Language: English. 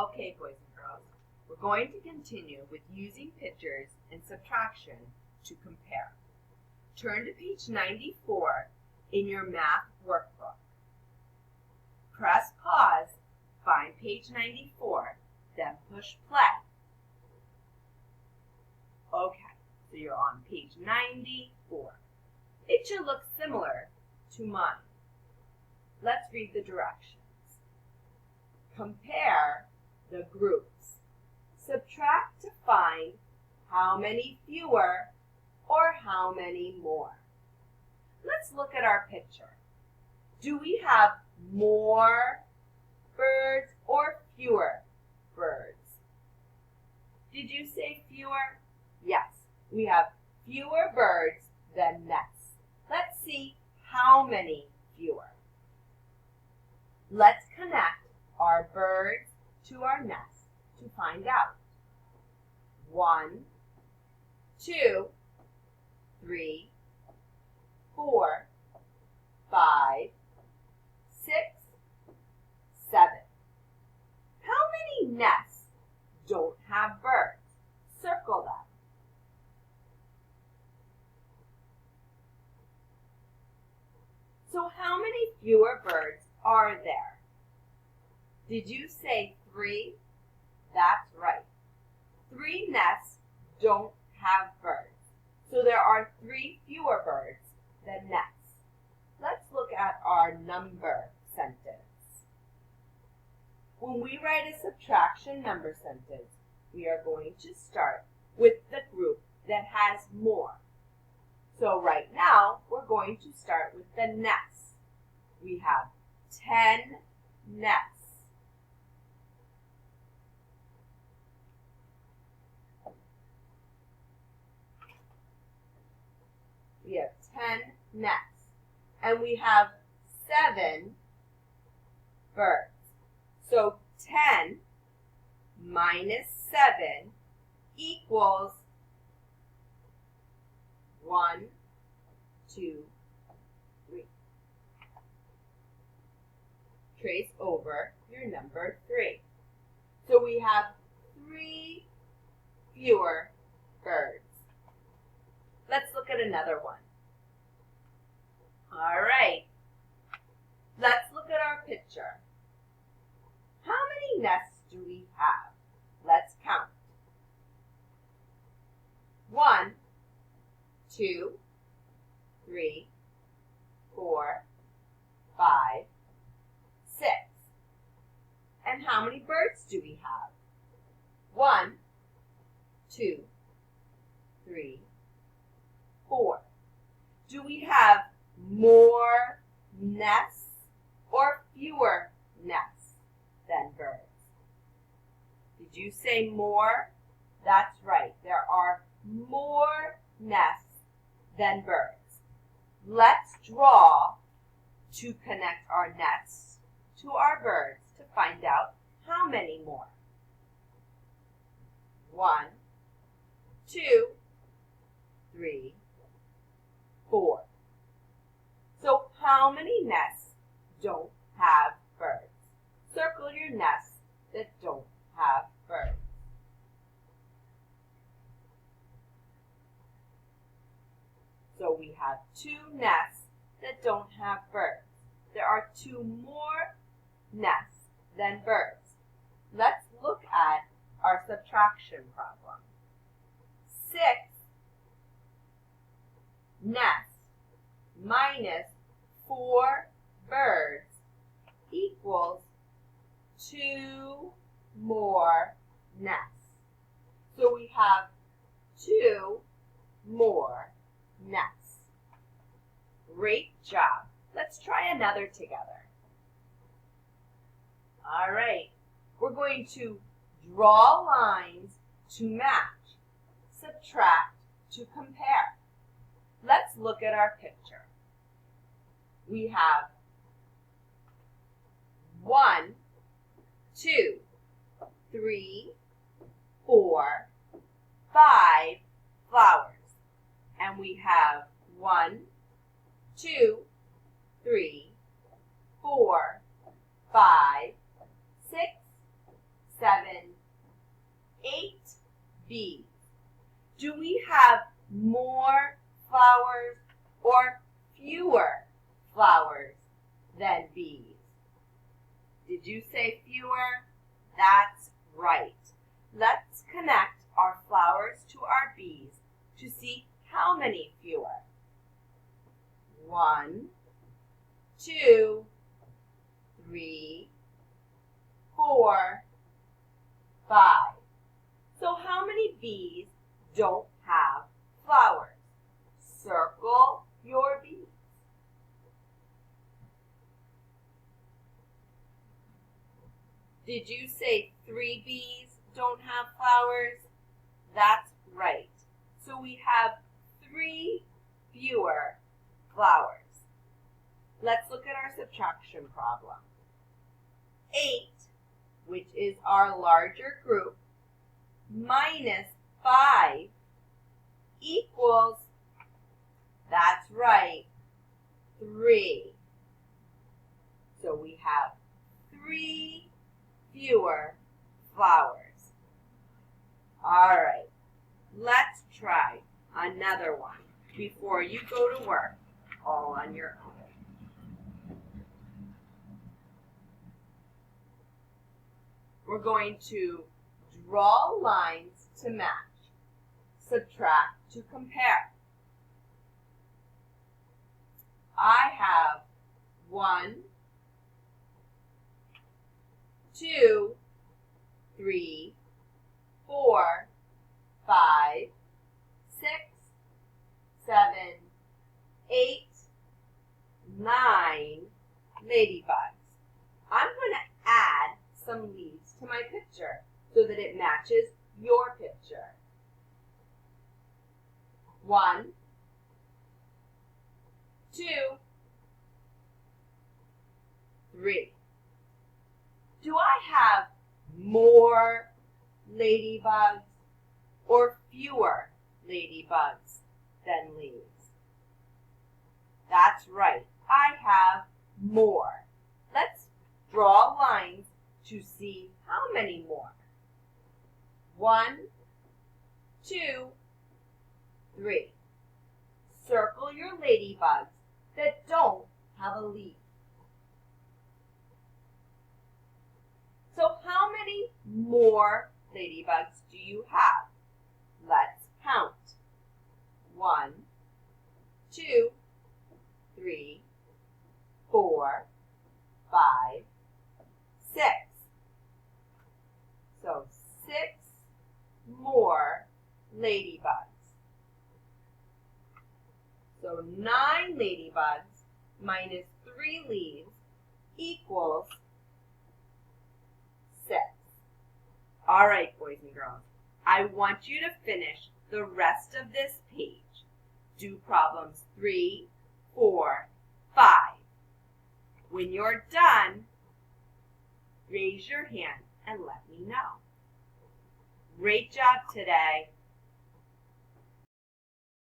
Okay, boys and girls, we're going to continue with using pictures and subtraction to compare. Turn to page 94 in your math workbook. Press pause, find page 94, then push play. Okay, so you're on page 94. It should look similar to mine. Let's read the directions. Compare the groups. Subtract to find how many fewer or how many more. Let's look at our picture. Do we have more birds or fewer birds? Did you say fewer? Yes, we have fewer birds than nests. Let's see how many fewer. Let's connect our birds to our nest to find out. 1, 2, 3, 4, 5, 6, 7. How many nests don't have birds? Circle them. So how many fewer birds are there? Did you say 3? That's right. 3 nests don't have birds. So there are 3 fewer birds than nests. Let's look at our number sentence. When we write a subtraction number sentence, we are going to start with the group that has more. So right now, we're going to start with the nests. We have 10 nests. We have 10 nests. And we have 7 birds. So 10 minus 7 equals 1, 2, 3. Trace over your number 3. So we have 3 fewer birds. Let's look at another one. All right. Let's look at our picture. How many nests do we have? Let's count. 1, 2, 3, 4, 5, 6. And how many birds do we have? 1, 2, 3, 4. Do we have more nests or fewer nests than birds? Did you say more? That's right. There are more nests than birds. Let's draw to connect our nests to our birds to find out how many more. 1, 2, 3, 4. So how many nests don't have birds? Circle your nests that don't have birds. So we have 2 nests that don't have birds. There are 2 more nests than birds. Let's look at our subtraction problem. 6 nests minus 4 birds equals 2 more nests. So we have 2 more nests. Great job. Let's try another together. All right. We're going to draw lines to match, subtract to compare. Let's look at our picture. We have 1, 2, 3, 4, 5 flowers. And we have 1, 2, 3, 4, 5, 6, 7, bees? Do we have more flowers or fewer flowers than bees? Did you say fewer? That's right. Let's connect our flowers to our bees to see how many fewer. 1, 2, 3, 4, 5. So how many bees don't have flowers? Circle your bees. Did you say 3 bees don't have flowers? That's right. So we have 3 fewer flowers. Let's look at our subtraction problem. 8, which is our larger group, minus 5 equals, that's right, 3. So we have 3 fewer flowers. All right, let's try another one before you go to work all on your own. We're going to draw lines to match, subtract to compare. I have 1, 2, 3, 4, 5, 6, 7, 8, 9 ladybugs. I'm going to add some leaves to my picture so that it matches your picture. 1, 2, 3. Do I have more ladybugs or fewer ladybugs than leaves? That's right, I have more. Let's draw lines to see how many more. 1, 2, 3. Circle your ladybugs that don't have a leaf. So how many more ladybugs do you have? Let's count. 1, 2, 3, 4, 5, 6. So 6 more ladybugs. So 9 ladybugs minus 3 leaves equals 6. All right, boys and girls, I want you to finish the rest of this page. Do problems 3, 4, 5. When you're done, raise your hand and let me know. Great job today.